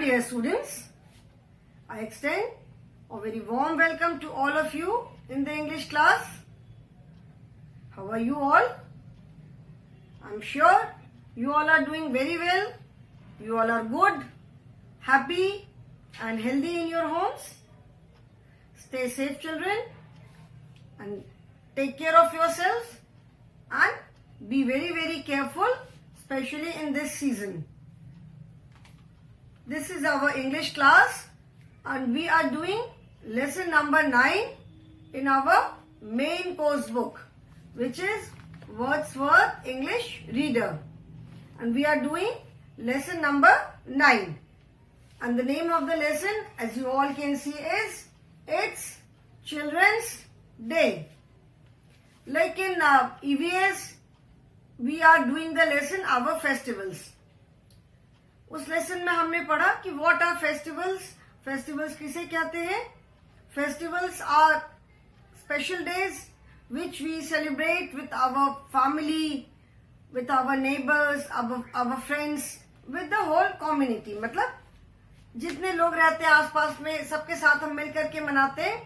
dear students, I extend a very warm welcome to all of you in the English class. How are you all? I'm sure you all are doing very well. You all are good, happy and healthy in your homes. Stay safe, children, and take care of yourselves and be very careful, especially in this season. This is our English class and we are doing lesson number 9 in our main course book, which is Wordsworth English Reader. And we are doing lesson number 9. And the name of the lesson, as you all can see, is It's Children's Day. Like in EVS, we are doing the lesson Our Festivals. उस lesson में हमने पढ़ा कि what are festivals. Festivals किसे कहते हैं? Festivals are special days which we celebrate with our family, with our neighbors, our friends, with the whole community. मतलब जितने लोग रहते हैं आसपास में सबके साथ हम मिल करके मनाते हैं.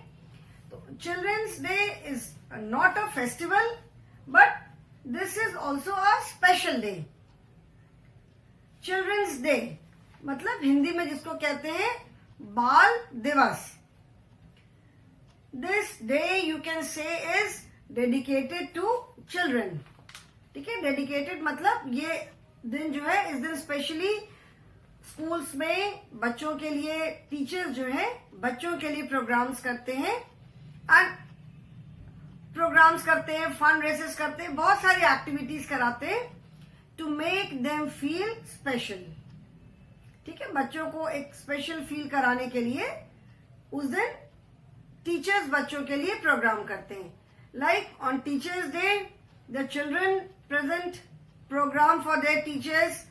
तो children's day is not a festival but this is also a special day. Children's day मतलब हिंदी में जिसको कहते हैं बाल दिवस. This day you can say is dedicated to children. ठीक है, डेडिकेटेड मतलब ये दिन जो है, इस दिन स्पेशली स्कूल्स में बच्चों के लिए टीचर्स जो है बच्चों के लिए प्रोग्राम्स करते हैं एंड प्रोग्राम्स करते हैं, फंड रेसेस करते हैं, बहुत सारी एक्टिविटीज कराते हैं to make them feel special. ठीक है, बच्चों को एक स्पेशल फील कराने के लिए उस दिन टीचर्स बच्चों के लिए प्रोग्राम करते हैं. Like on teachers day the children present program for their teachers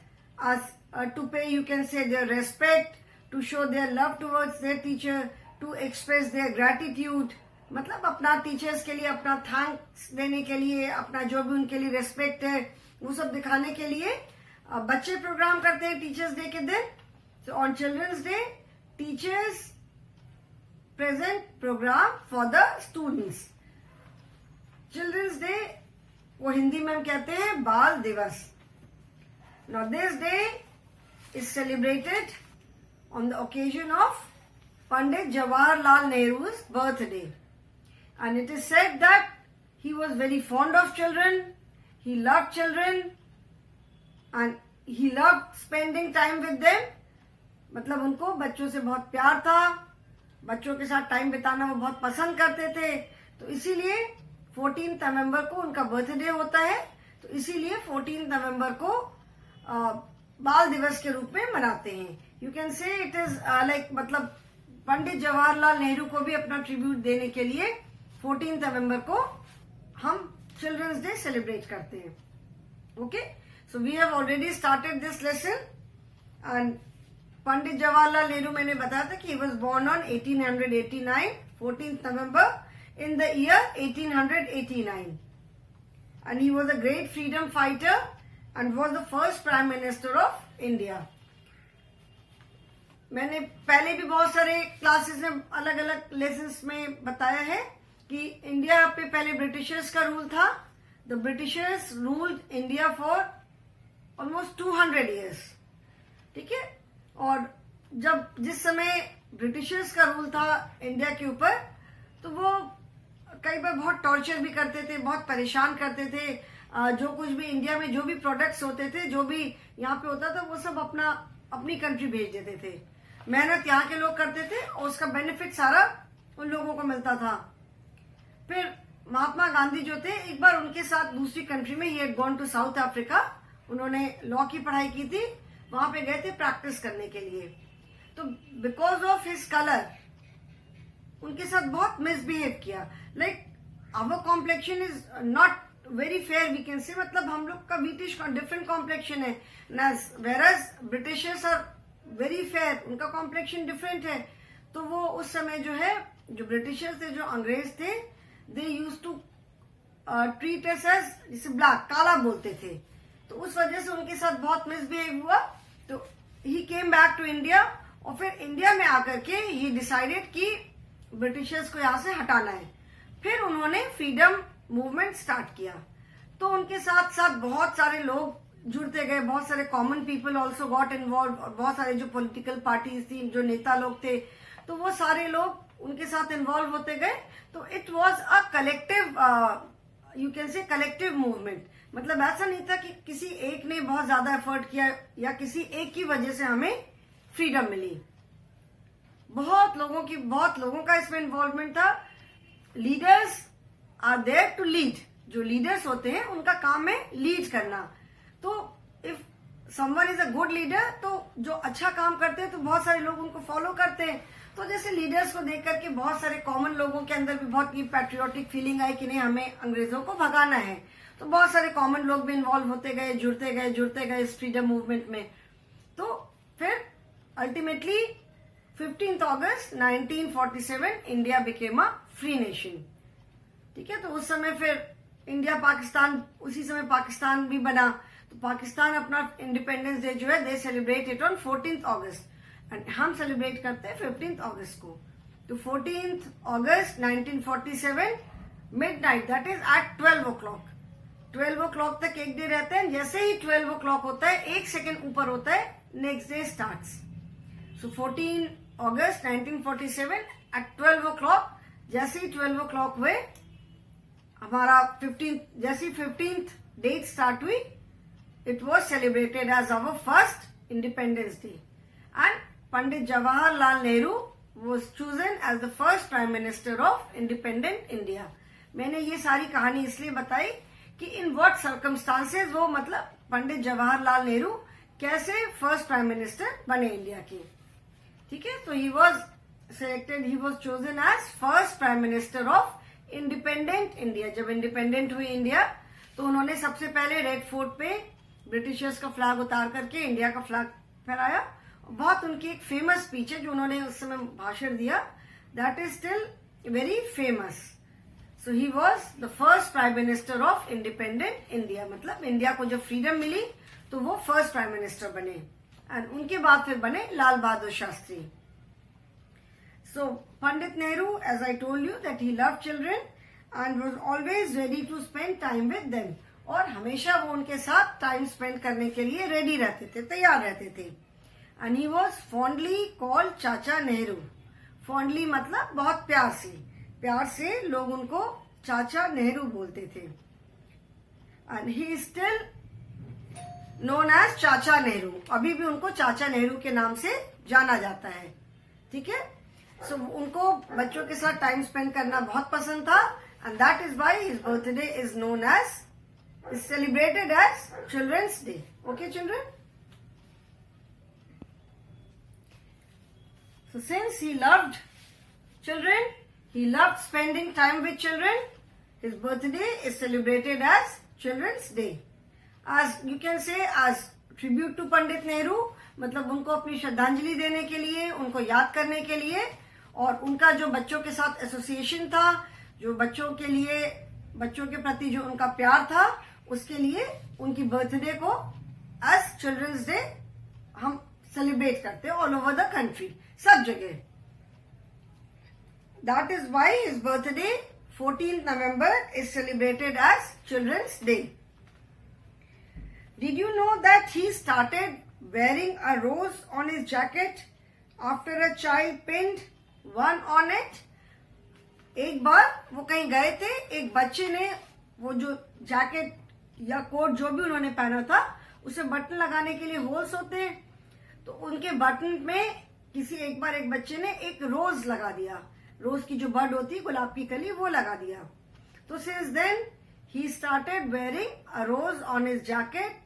as to pay, you can say, their respect, to show their love towards their teacher, to express their gratitude. मतलब अपना teachers के लिए अपना thanks देने के लिए, अपना जो भी उनके लिए रेस्पेक्ट है वो सब दिखाने के लिए बच्चे प्रोग्राम करते हैं टीचर्स डे के दिन. So on children's day teachers present program for the students. Children's day वो हिंदी में हम कहते हैं बाल दिवस. Now this day is celebrated on the occasion of Pandit Jawaharlal Nehru's birthday. And it is said that he was very fond of children, he loved children and he loved spending time with them. मतलब उनको बच्चों से बहुत प्यार था, बच्चों के साथ टाइम बिताना वो बहुत पसंद करते थे. तो इसीलिए 14 नवंबर को उनका बर्थडे होता है. तो इसीलिए 14 नवंबर को बाल दिवस के रूप में मनाते हैं. यू कैन से इट इज लाइक मतलब पंडित जवाहरलाल नेहरू को भी अपना ट्रिब्यूट देने के लिए 14 नवंबर को हम चिल्ड्रंस डे सेलिब्रेट करते हैं. Okay, so we have already started this lesson. And Pandit Jawaharlal Nehru मैंने बताया था कि he was born on 1889 14 November in the year 1889 and he was a great freedom fighter and was the first prime minister of India. मैंने पहले भी बहुत सारे classes में अलग अलग लेसन्स में बताया है कि इंडिया पे पहले ब्रिटिशर्स का रूल था. The Britishers ruled India for almost 200 years. ठीक है, और जब जिस समय ब्रिटिशर्स का रूल था इंडिया के ऊपर तो वो कई बार बहुत टॉर्चर भी करते थे, बहुत परेशान करते थे. जो कुछ भी इंडिया में जो भी प्रोडक्ट्स होते थे, जो भी यहाँ पे होता था, वो सब अपनी कंट्री भेज देते थे. मेहनत यहाँ के लोग करते थे और उसका बेनिफिट सारा उन लोगों को मिलता था. फिर महात्मा गांधी जो थे, एक बार उनके साथ दूसरी कंट्री में, he had gone to South Africa, उन्होंने लॉ की पढ़ाई की थी, वहां पे गए थे प्रैक्टिस करने के लिए. तो बिकॉज ऑफ हिज कलर उनके साथ बहुत मिसबिहेव किया. Like our complexion is not very fair we can say, मतलब हम लोग का ब्रिटिश डिफरेंट कॉम्प्लेक्शन है, versus Britishers are very fair, उनका कॉम्प्लेक्शन डिफरेंट है. तो वो उस समय जो है, जो ब्रिटिशर्स थे, जो अंग्रेज थे, they use to treat us as, जिसे ब्लैक, काला बोलते थे. तो उस वजह से उनके साथ बहुत मिसबिहेव हुआ. तो ही केम बैक टू इंडिया और फिर इंडिया में आकर के ही डिसाइडेड कि ब्रिटिशर्स को यहाँ से हटाना है। फिर उन्होंने फ्रीडम मूवमेंट स्टार्ट किया। तो उनके साथ साथ बहुत सारे लोग जुड़ते गए, बहुत सारे common people also got involve, और बहुत सारे जो पॉलिटिकल पार्टीज थी, जो नेता लोग थे, तो वो सारे लोग उनके साथ इन्वॉल्व होते गए। तो it was a collective, you can से कलेक्टिव मूवमेंट। मतलब ऐसा नहीं था कि किसी एक ने बहुत ज्यादा एफर्ट किया या किसी एक की वजह से हमें फ्रीडम मिली। बहुत लोगों का इसमें इन्वॉल्वमेंट था। Leaders are there to lead. जो लीडर्स होते हैं उनका काम है लीड करना। तो if someone is a good leader, तो जो अच्छा काम करते हैं तो बहुत सारे लोग उनको फॉलो करते हैं। तो जैसे लीडर्स को देख करके बहुत सारे कॉमन लोगों के अंदर भी बहुत ये पैट्रियोटिक फीलिंग आई कि नहीं, हमें अंग्रेजों को भगाना है। तो बहुत सारे कॉमन लोग भी इन्वॉल्व होते गए, जुड़ते गए इस फ्रीडम मूवमेंट में। तो फिर ultimately 15 August 1947 India became a free nation. ठीक है, तो उस समय फिर इंडिया पाकिस्तान, उसी समय पाकिस्तान भी बना। तो पाकिस्तान अपना इंडिपेंडेंस डे जो है they celebrate it on 14 August, and हम सेलिब्रेट करते हैं 15 अगस्त को। तो 14 August 1947 midnight, that is at 12 o'clock, 12 o'clock तक एक डे रहता है। जैसे ही 12 o'clock होता है, एक सेकेंड ऊपर होता है, next day starts. So 14 August 1947 at 12 o'clock, जैसे ही 12 o'clock हुए, हमारा 15th डेट स्टार्ट हुई, it was celebrated as our first independence day. And Pandit Jawaharlal Nehru was chosen as the first prime minister of independent India. मैंने ये सारी कहानी इसलिए बताई कि इन व्हाट सर्कमस्टांसेस वो, मतलब पंडित जवाहरलाल नेहरू कैसे फर्स्ट प्राइम मिनिस्टर बने इंडिया के। ठीक है, तो he was selected, he was chosen as first prime minister of independent India. जब इंडिपेंडेंट हुई इंडिया, तो उन्होंने सबसे पहले रेड फोर्ट पे ब्रिटिशर्स का फ्लैग उतार करके इंडिया का फ्लैग फहराया। बहुत उनकी एक फेमस स्पीच है जो उन्होंने उस समय भाषण दिया, that is still very famous. So he was the first prime minister of independent India. मतलब इंडिया को जब फ्रीडम मिली तो वो फर्स्ट प्राइम मिनिस्टर बने, एंड उनके बाद फिर बने Lal Bahadur Shastri. So Pandit Nehru, as I told you, that he loved children and was always ready to spend time with them. और हमेशा वो उनके साथ टाइम स्पेंड करने के लिए रेडी रहते थे, तैयार रहते थे। And he was fondly called चाचा नेहरू। फॉन्डली मतलब बहुत प्यार से लोग उनको चाचा नेहरू बोलते थे। And he is still known as चाचा नेहरू। अभी भी उनको चाचा नेहरू के नाम से जाना जाता है। ठीक है, सो उनको बच्चों के साथ टाइम स्पेंड करना बहुत पसंद था, and that is why his birthday is known as, is celebrated as children's day. Okay children, so since he loved children, he loved spending time with children, his birthday is celebrated as Children's Day. As you can say, as tribute to Pandit Nehru, मतलब उनको अपनी श्रद्धांजलि देने के लिए, उनको याद करने के लिए, और उनका जो बच्चों के साथ एसोसिएशन था, जो बच्चों के प्रति जो उनका प्यार था, उसके लिए उनकी बर्थडे को एज चिल्ड्रंस डे हम सेलिब्रेट करते हैं ऑल ओवर द कंट्री, सब जगह। That is why his birthday 14 November is celebrated as children's day. Did you know that he started wearing a rose on his jacket after a child pinned one on it? एक बार वो कहीं गए थे, एक बच्चे ने वो जो जैकेट या कोट जो भी उन्होंने पहना था, उसे बटन लगाने के लिए होल्स होते हैं, तो उनके बटन में एक बार एक बच्चे ने एक रोज लगा दिया। रोज की जो बड होती है, गुलाब की कली, वो लगा दिया। तो since then he started wearing a rose on his jacket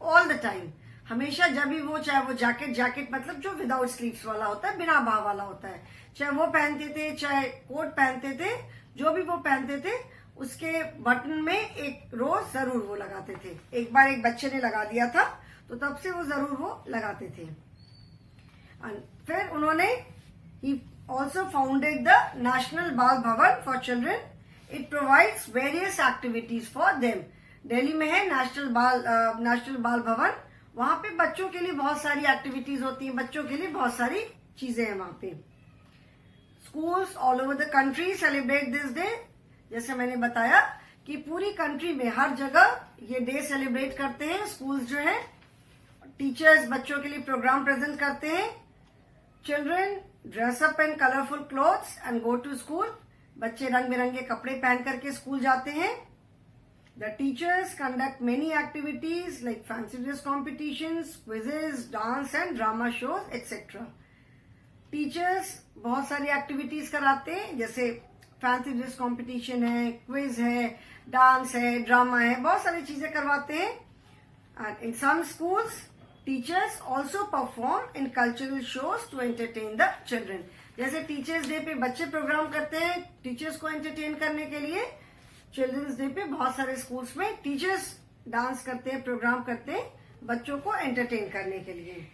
all the time. हमेशा जब भी वो, चाहे वो जैकेट मतलब जो विदाउट स्लीव्स वाला होता है, बिना बाह वाला होता है, चाहे वो पहनते थे, चाहे कोट पहनते थे, जो भी वो पहनते थे, उसके बटन में एक रोज जरूर वो लगाते थे। एक बार एक बच्चे ने लगा दिया था, तो तब से वो जरूर वो लगाते थे। फिर उन्होंने he also founded the national बाल भवन for children. It provides various activities for them. Delhi में है नेशनल बाल भवन। वहां पे बच्चों के लिए बहुत सारी एक्टिविटीज होती हैं, बच्चों के लिए बहुत सारी चीजें हैं वहां पे. Schools all over the country celebrate this day. जैसे मैंने बताया कि पूरी कंट्री में हर जगह ये डे सेलिब्रेट करते हैं. स्कूल्स जो है, टीचर्स बच्चों के लिए प्रोग्राम प्रेजेंट करते हैं. Children dress up in colourful clothes and go to school. बच्चे रंग बिरंगे कपड़े पहन करके स्कूल जाते हैं. The teachers conduct many activities like fancy dress competitions, quizzes, dance and drama shows, etc. Teachers बहुत सारी एक्टिविटीज कराते हैं, जैसे फैंसी ड्रेस कंपटीशन है, क्विज है, डांस है, ड्रामा है, बहुत सारी चीजें करवाते हैं. And in some schools, teachers also perform in cultural shows to entertain the children. जैसे टीचर्स डे पे बच्चे प्रोग्राम करते हैं टीचर्स को एंटरटेन करने के लिए, चिल्ड्रंस डे पे बहुत सारे स्कूल्स में टीचर्स डांस करते हैं, प्रोग्राम करते हैं बच्चों को एंटरटेन करने के लिए.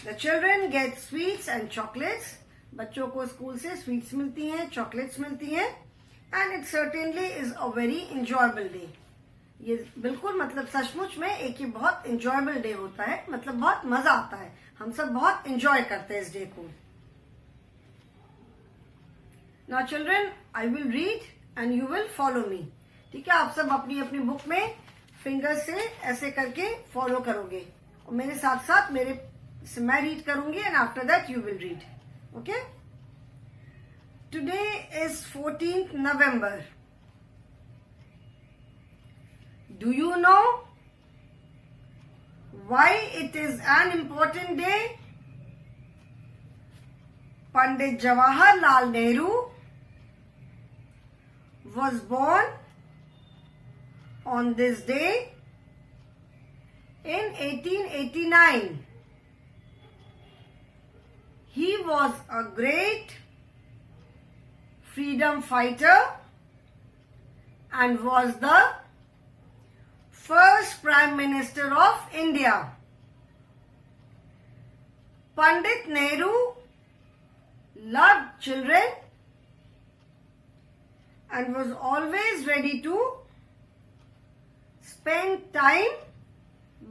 The children gate sweets and chocolates. बच्चों को स्कूल से स्वीट्स मिलती हैं, चॉकलेट्स मिलती हैं. And it certainly is a very enjoyable day. ये बिल्कुल मतलब सचमुच में एक ये बहुत इंजॉयबल डे होता है, मतलब बहुत मजा आता है, हम सब बहुत इंजॉय करते हैं इस डे को. Now children, I will read and you will follow me. ठीक है, आप सब अपनी अपनी बुक में फिंगर से ऐसे करके फॉलो करोगे और मेरे साथ साथ मैं रीड करूंगी and after that you will read. Okay. Today is 14th November. Do you know why it is an important day? Pandit Jawaharlal Nehru was born on this day in 1889. He was a great freedom fighter and was the first Prime Minister of India. Pandit Nehru loved children and was always ready to spend time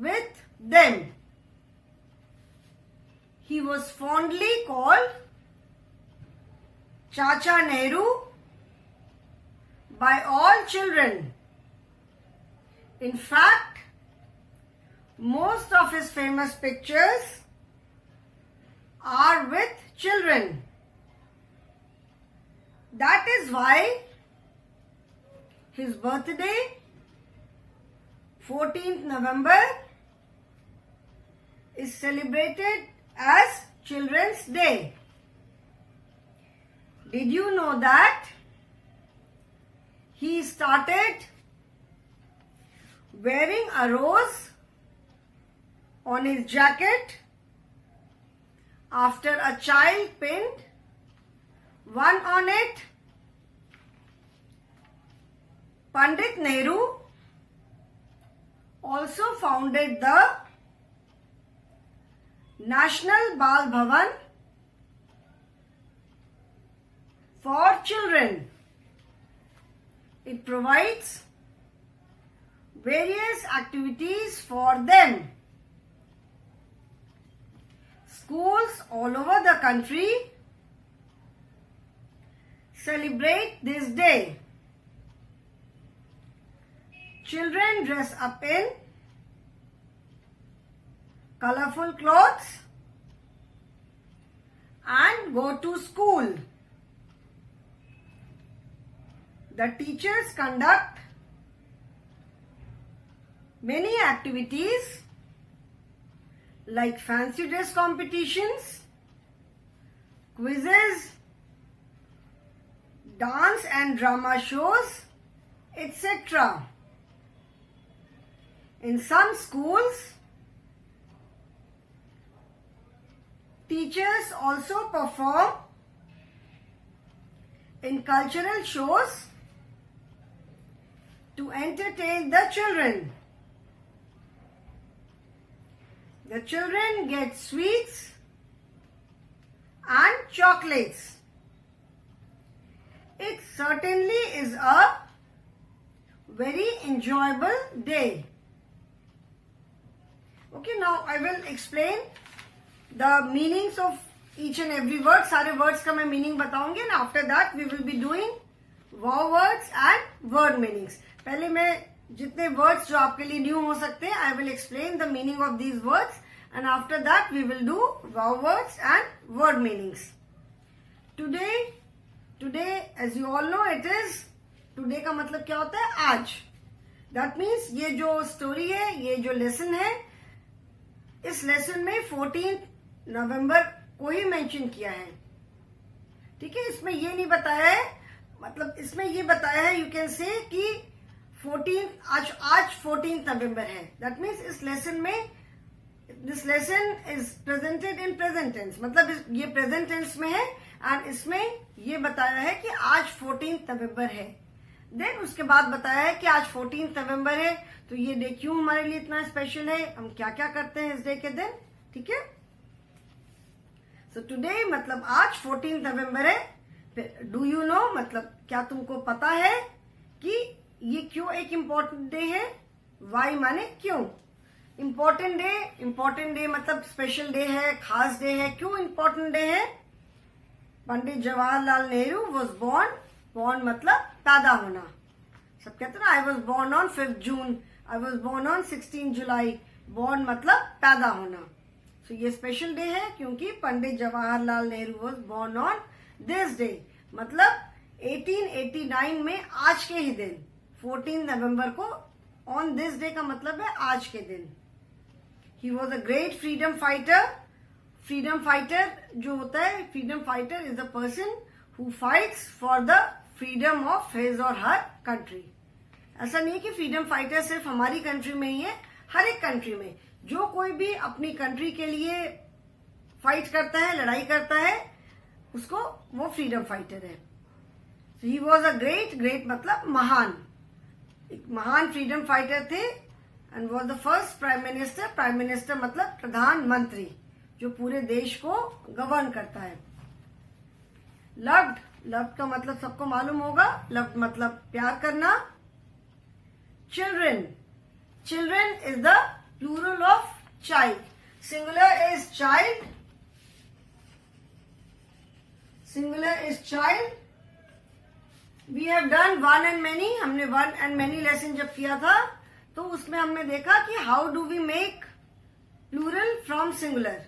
with them. He was fondly called Chacha Nehru by all children. In fact, most of his famous pictures are with children. That is why his birthday, 14th November, is celebrated as Children's Day. Did you know that he started wearing a rose on his jacket after a child pinned one on it? Pandit Nehru also founded the National Bal Bhavan for children. It provides various activities for them. Schools all over the country celebrate this day. Children dress up in colorful clothes and go to school. The teachers conduct many activities like fancy dress competitions, quizzes, dance and drama shows, etc. In some schools, teachers also perform in cultural shows to entertain the children. The children get sweets and chocolates. It certainly is a very enjoyable day. Okay, now I will explain the meanings of each and every word. सारे words का मैं meaning बताऊंगी and after that we will be doing wow words and word meanings. पहले मैं जितने words जो आपके लिए new हो सकते हैं I will explain the meaning of these words and after that we will do wow words and word meanings. Today as you all know it is today का मतलब क्या होता है आज. That means ये जो story है ये जो lesson है इस लेसन में 14 नवंबर को ही मेंशन किया है. ठीक है, इसमें ये नहीं बताया है, मतलब इसमें ये बताया है यू कैन से कि 14 आज 14 नवंबर है. दैट मीन्स इस लेसन में this lesson is presented in present tense, मतलब ये प्रेजेंट टेंस में है एंड इसमें ये बताया है कि आज 14 नवंबर है. देन उसके बाद बताया है कि आज 14 नवंबर है तो ये डे क्यों हमारे लिए इतना स्पेशल है, हम क्या क्या करते हैं इस डे के दिन. ठीक है, सो टुडे मतलब आज 14 नवंबर है. फिर डू यू नो मतलब क्या तुमको पता है कि ये क्यों एक इम्पोर्टेंट डे है. वाई माने क्यों. इम्पोर्टेंट डे मतलब स्पेशल डे है, खास डे है. क्यों इम्पोर्टेंट डे है. पंडित जवाहरलाल नेहरू वॉज born मतलब पैदा होना. सब कहते हैं I was born on 5 June, I was born on 16 July. Born मतलब पैदा होना. सो ये स्पेशल डे है क्योंकि Pandit Jawaharlal Nehru was born on this day. मतलब 1889 में आज के ही दिन 14 नवंबर को ऑन दिस डे का मतलब है आज के दिन. He was a great freedom fighter. Freedom fighter जो होता है, freedom fighter is the person who fights for the freedom of his और हर कंट्री. ऐसा नहीं है कि फ्रीडम फाइटर सिर्फ हमारी कंट्री में ही है, हर एक कंट्री में जो कोई भी अपनी कंट्री के लिए फाइट करता है, लड़ाई करता है, उसको वो फ्रीडम फाइटर है. ही वॉज अ ग्रेट मतलब महान, एक महान फ्रीडम फाइटर थे and was the first prime minister. Prime minister मतलब प्रधानमंत्री जो पूरे देश को गवर्न करता है. लव्ड का मतलब सबको मालूम होगा. लव्ड मतलब प्यार करना. Children is the plural of child. Singular is child. We have done one and many. हमने वन एंड मेनी लेसन जब किया था तो उसमें हमने देखा कि how do we make plural from singular.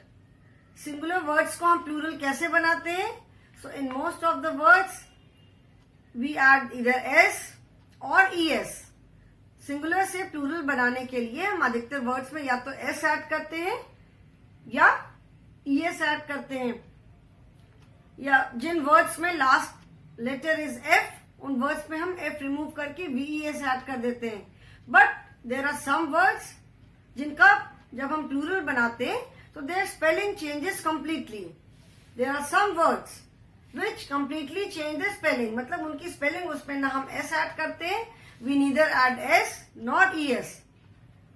Singular words को हम प्लूरल कैसे बनाते हैं. So in most of the words we add either s or es. Singular से प्लूरल बनाने के लिए हम अधिकतर वर्ड्स में या तो s ऐड करते हैं या es ऐड करते हैं, या जिन वर्ड्स में लास्ट लेटर इज f उन वर्ड्स में हम f रिमूव करके ves ऐड कर देते हैं. But there are some words जिनका जब हम प्लूरल बनाते हैं तो their spelling changes completely. There are some words which completely change the spelling. मतलब उनकी स्पेलिंग उसमें ना हम s ऐड करते हैं, we neither add s nor es.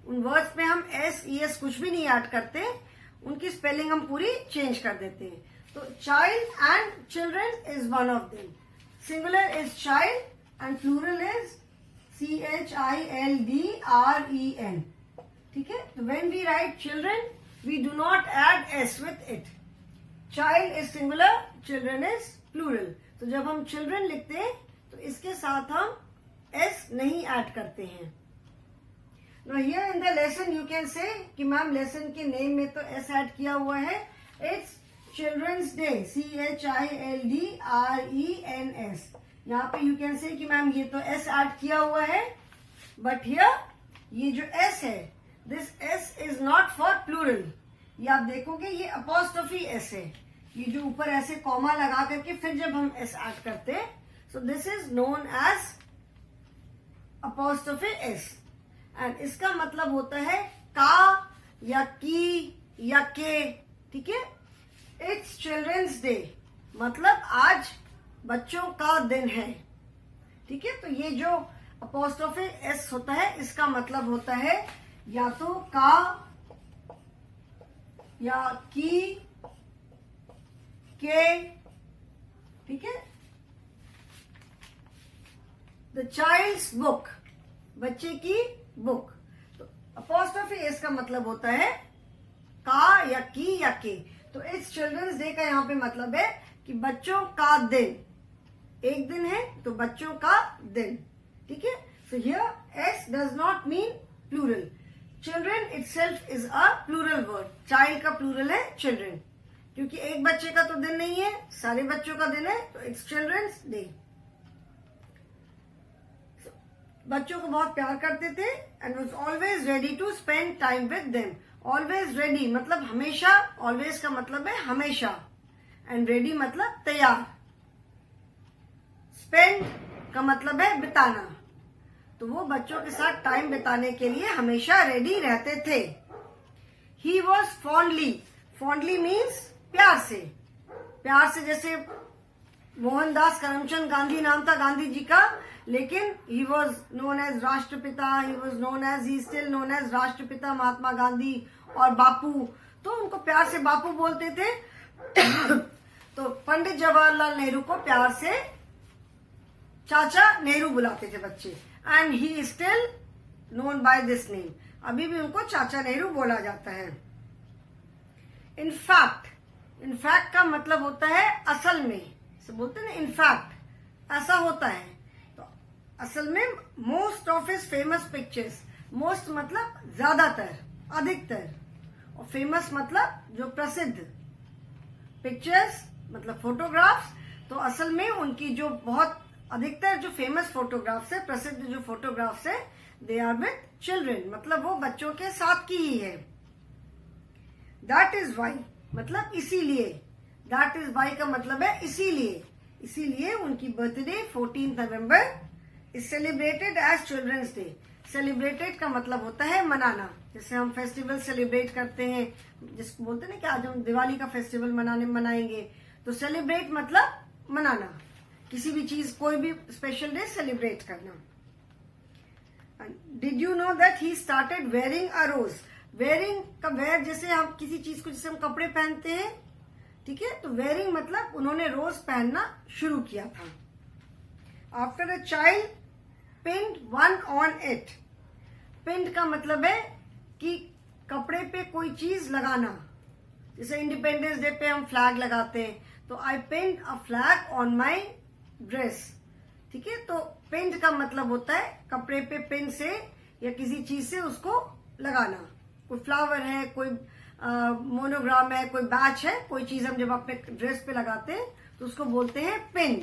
उन वर्ड्स में हम s es कुछ भी नहीं ऐड करते, उनकी स्पेलिंग हम पूरी चेंज कर देते हैं. तो child and children is one of them. Singular is child and plural is children. ठीक है, तो when we write children we do not add s with it. Child is singular, children is plural. तो जब हम children लिखते हैं तो इसके साथ हम एस नहीं ऐड करते हैं. Now here in the lesson you can say कि मैम लेसन के नेम में तो एस ऐड किया हुआ है. It's children's day, CHILDRENS. यहाँ पे यू कैन से कि मैम ये तो एस ऐड किया हुआ है, बट हियर ये जो एस है this S is not for plural. ये आप देखोगे ये अपॉस्ट्रोफी एस है, ये जो ऊपर ऐसे कॉमा लगा करके फिर जब हम एस ऐड करते हैं so this is known as apostrophe S. And इसका मतलब होता है का या की या के. ठीक है, इट्स चिल्ड्रंस डे मतलब आज बच्चों का दिन है. ठीक है, तो ये जो अपॉस्ट्रोफी एस होता है इसका मतलब होता है या तो का या की के. ठीक है, द चाइल्ड्स बुक बच्चे की बुक. तो अपॉस्ट्रोफी एस का मतलब होता है या की या के। तो इस चिल्ड्रंस डे का यहाँ पे मतलब है कि बच्चों का दिन, एक दिन है तो बच्चों का दिन, ठीक है। So here S does not mean plural. Children itself is a plural word. Child का प्लूरल है चिल्ड्रन, क्योंकि एक बच्चे का तो दिन नहीं है, सारे बच्चों का दिन है, तो इट्स चिल्ड्रंस डे। बच्चों को बहुत प्यार करते थे and was always ready to spend time with them. Always ready मतलब हमेशा, ऑलवेज का मतलब है हमेशा, एंड रेडी मतलब तैयार। स्पेंड का मतलब है बिताना, तो वो बच्चों के साथ टाइम बिताने के लिए हमेशा रेडी रहते थे। He was fondly, fondly means प्यार से, प्यार से, जैसे मोहनदास करमचंद गांधी नाम था गांधी जी का, लेकिन ही वॉज नोन एज राष्ट्रपिता, he was known as, he still known as राष्ट्रपिता महात्मा गांधी और बापू, तो उनको प्यार से बापू बोलते थे। तो पंडित जवाहरलाल नेहरू को प्यार से चाचा नेहरू बुलाते थे बच्चे, and he is still known by this name, अभी भी उनको चाचा नेहरू बोला जाता है। इनफैक्ट, इनफैक्ट का मतलब होता है असल में, से बोलते हैं ना इनफैक्ट, ऐसा होता है। तो असल में most of his famous pictures, most मतलब ज्यादातर, अधिकतर, और फेमस मतलब जो प्रसिद्ध, पिक्चर्स मतलब फोटोग्राफ्स, तो असल में उनकी जो बहुत अधिकतर जो फेमस फोटोग्राफ्स है, प्रसिद्ध जो फोटोग्राफ्स है, दे आर विद चिल्ड्रन, मतलब वो बच्चों के साथ की ही है। दैट इज वाई मतलब इसीलिए, दैट इज वाई का मतलब है इसीलिए, इसीलिए उनकी birthday 14 November is celebrated as children's day. Celebrated का मतलब होता है मनाना, जैसे हम फेस्टिवल सेलिब्रेट करते हैं, जिसको बोलते हैं ना कि आज हम दिवाली का फेस्टिवल मनाएंगे, तो सेलिब्रेट मतलब मनाना, किसी भी चीज, कोई भी स्पेशल डे सेलिब्रेट करना। Did you know that he started wearing a rose. Wearing का वेयर, जैसे हम किसी चीज को, जैसे हम कपड़े पहनते हैं, ठीक है, तो वेयरिंग मतलब उन्होंने रोज पहनना शुरू किया था। After a child pinned one on it. Pinned का मतलब है कि कपड़े पे कोई चीज लगाना, जैसे इंडिपेंडेंस डे पे हम फ्लैग लगाते हैं, तो I pinned a flag on my dress, ठीक है। तो पिन्ड का मतलब होता है कपड़े पे पिन से या किसी चीज से उसको लगाना, कोई फ्लावर है, कोई मोनोग्राम है, कोई बैच है, कोई चीज हम जब अपने ड्रेस पे लगाते हैं तो उसको बोलते हैं पिन,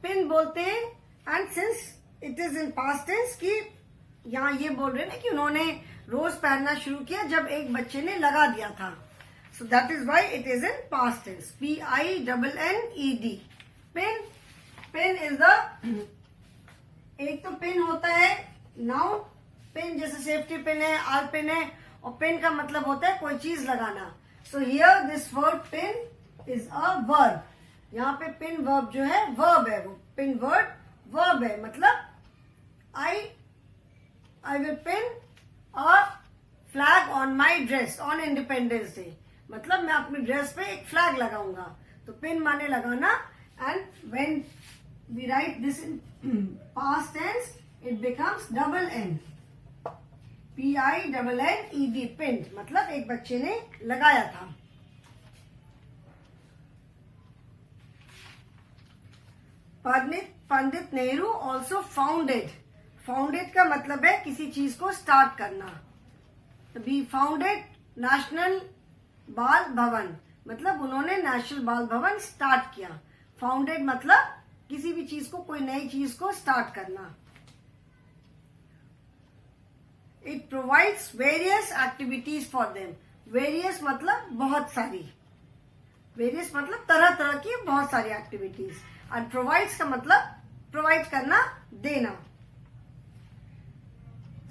पिन बोलते हैं। And since it is in past tense, कि यहाँ ये बोल रहे हैं ना कि उन्होंने रोज पहनना शुरू किया जब एक बच्चे ने लगा दिया था, so that is why it is in past tense, PINNED। Pin, pin is the, एक तो पिन होता है नाउन, पिन जैसे सेफ्टी पिन है, आर पिन है, और पिन का मतलब होता है कोई चीज लगाना। So here this word pin is a verb. यहाँ पे पिन वर्ब जो है वर्ब है, वो पिन वर्ड वर्ब है, मतलब I will pin a flag on my dress on independence day, मतलब मैं अपनी ड्रेस पे एक फ्लैग लगाऊंगा, तो पिन माने लगाना। And when we write this in past tense it becomes double N, PINNED, pin मतलब एक बच्चे ने लगाया था। Pandit Nehru also founded. Founded का मतलब है किसी चीज को स्टार्ट करना। बी फाउंडेड नेशनल बाल भवन, मतलब उन्होंने नेशनल बाल भवन स्टार्ट किया। फाउंडेड मतलब किसी भी चीज को, कोई नई चीज को स्टार्ट करना। It provides various activities for them. Various मतलब बहुत सारी, वेरियस मतलब तरह तरह की बहुत सारी एक्टिविटीज, और प्रोवाइड्स का मतलब प्रोवाइड करना, देना।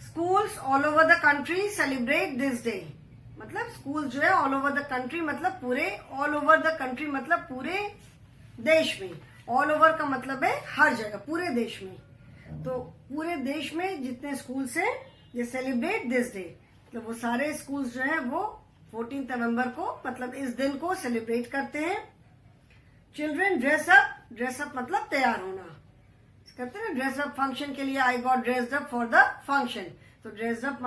Schools all over the country celebrate this day, मतलब स्कूल जो है ऑल ओवर द कंट्री मतलब पूरे, ऑल ओवर द कंट्री मतलब पूरे देश में, ऑल ओवर का मतलब है हर जगह, पूरे देश में। तो पूरे देश में जितने स्कूल्स हैं ये सेलिब्रेट दिस डे, मतलब वो सारे स्कूल्स जो है वो 14 नवंबर को, मतलब इस दिन को सेलिब्रेट करते हैं। Children dress up, dress up मतलब तैयार होना, कहते हैं ड्रेस अप फंक्शन के लिए, I got dressed up for the function, तो ड्रेस अप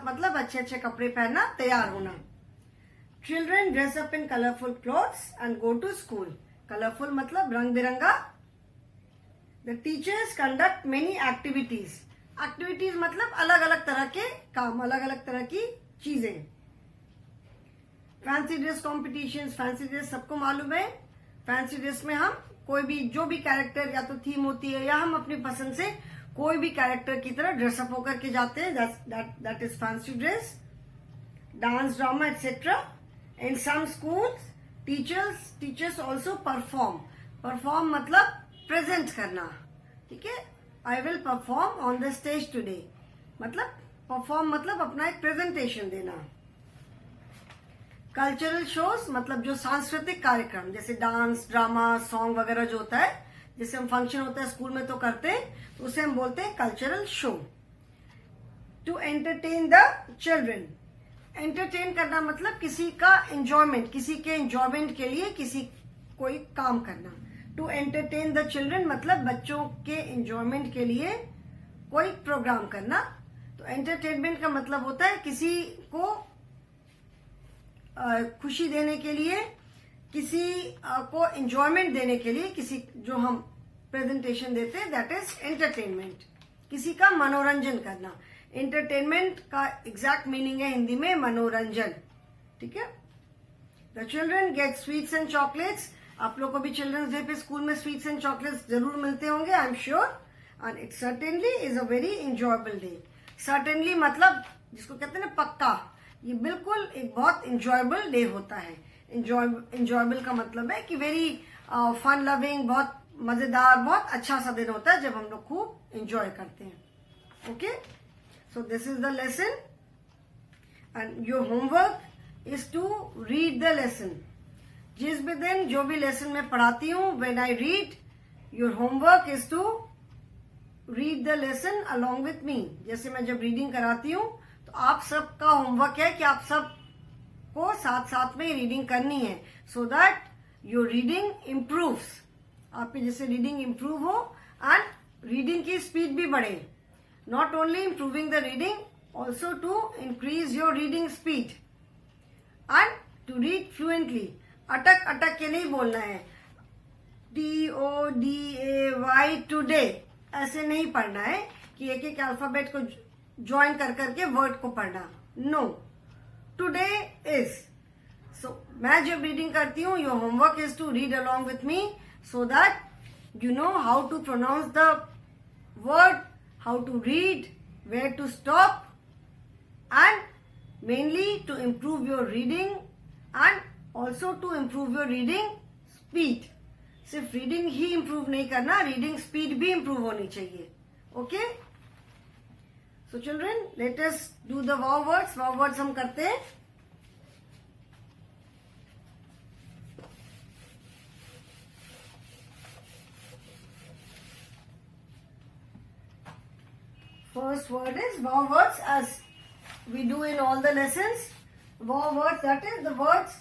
मतलब अच्छे अच्छे कपड़े पहनना, तैयार होना। Children dress up in colorful clothes and go to school. Colorful मतलब रंग बिरंगा. The teachers conduct many activities. Activities मतलब अलग अलग तरह के काम, अलग अलग तरह की चीजें. Fancy dress competitions. Fancy dress सबको मालूम है. फैंसी ड्रेस में हम कोई भी जो भी कैरेक्टर या तो थीम होती है या हम अपनी पसंद से कोई भी कैरेक्टर की तरह ड्रेसअप होकर के जाते हैं. That is fancy dress. Dance, drama etcetera. In some schools teachers also perform. Perform मतलब प्रेजेंट करना. ठीक है. I will perform on the stage today. मतलब परफॉर्म मतलब अपना एक प्रेजेंटेशन देना. कल्चरल शोज मतलब जो सांस्कृतिक कार्यक्रम जैसे डांस, ड्रामा, सॉन्ग वगैरह जो होता है, जैसे हम फंक्शन होता है स्कूल में तो करते हैं, तो उसे हम बोलते हैं cultural show. To entertain the children. Entertain करना मतलब किसी का एंजॉयमेंट, किसी के एंजॉयमेंट के लिए किसी कोई काम करना. टू एंटरटेन द चिल्ड्रन मतलब बच्चों के एंजॉयमेंट के लिए कोई प्रोग्राम करना. तो एंटरटेनमेंट का मतलब होता है किसी को खुशी देने के लिए, किसी को एंजॉयमेंट देने के लिए, किसी जो हम प्रेजेंटेशन देते हैं, दैट इज एंटरटेनमेंट. किसी का मनोरंजन करना. एंटरटेनमेंट का एग्जैक्ट मीनिंग है हिंदी में मनोरंजन. ठीक है. The children gate sweets and chocolates. आप लोग को भी चिल्ड्रंस डे पे स्कूल में स्वीट्स एंड चॉकलेट्स जरूर मिलते होंगे, I am sure. And it certainly is a very enjoyable day. Certainly मतलब जिसको कहते हैं ना पक्का, ये बिल्कुल एक बहुत एंजॉयबल डे होता है. एंजॉयबल का मतलब है कि वेरी फन लविंग, बहुत मजेदार, बहुत अच्छा सा दिन होता है जब हम लोग खूब एंजॉय करते हैं. Okay. So this is the lesson and your homework is to read the lesson. जिस भी दिन जो भी लेसन मैं पढ़ाती हूँ, when I read, your homework is to read the lesson along with me. जैसे मैं जब रीडिंग कराती हूँ तो आप सबका होमवर्क है कि आप सब को साथ साथ में रीडिंग करनी है, so that your reading improves. आपकी जैसे रीडिंग इम्प्रूव हो एंड रीडिंग की स्पीड भी बढ़े. Not only improving the reading, also to increase your reading speed and to read fluently. अटक अटक के नहीं बोलना है. TODAY टुडे ऐसे नहीं पढ़ना है कि एक एक अल्फाबेट को ज्वाइन कर करके वर्ड को पढ़ना. नो. Today is. सो मैं जब रीडिंग करती हूँ, your homework is to read along with me so that you know how to pronounce the word, how to read, where to stop, and mainly to improve your reading and also to improve your reading speed. सिर्फ reading ही improve नहीं करना, reading speed भी improve होनी चाहिए. Okay. So children, let us do the wow words. Wow words हम करते हैं. First word is wow words, as we do in all the lessons. Wow words, that is the words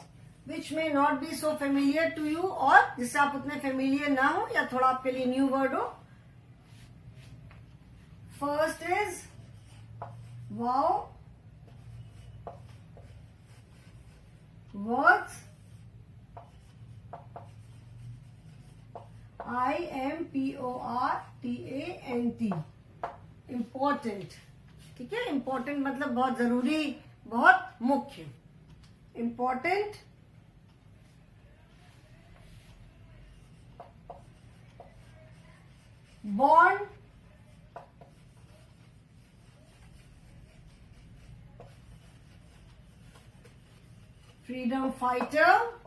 which may not be so familiar to you, और जिससे आप उतने familiar ना हो या थोड़ा आपके लिए न्यू वर्ड हो. First is wow words. IMPORTANT. Important. ठीक है. इम्पोर्टेंट मतलब बहुत जरूरी, बहुत मुख्य. Important. Bond. Freedom fighter.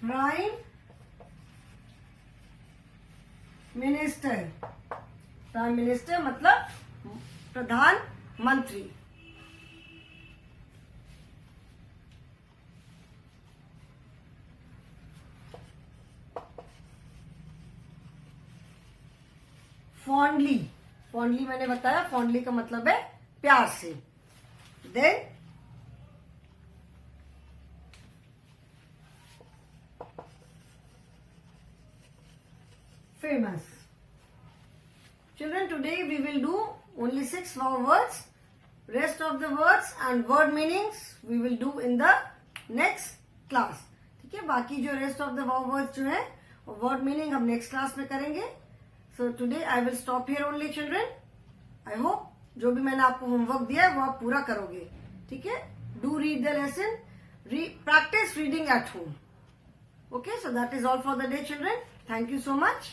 Prime minister. Prime minister मतलब प्रधानमंत्री. फॉन्डली. फॉन्डली मैंने बताया, फॉन्डली का मतलब है प्यार से. Then famous. Children, today we will do only 6 words. Rest of the words and word meanings we will do in the next class. ठीक है, बाकी जो rest of the words जो है word meaning हम next class में करेंगे. So today I will stop here only, children. I hope जो भी मैंने आपको होमवर्क दिया है वो आप पूरा करोगे. ठीक है, do read the lesson. Practice reading at home. Okay, so that is all for the day, children. Thank you so much.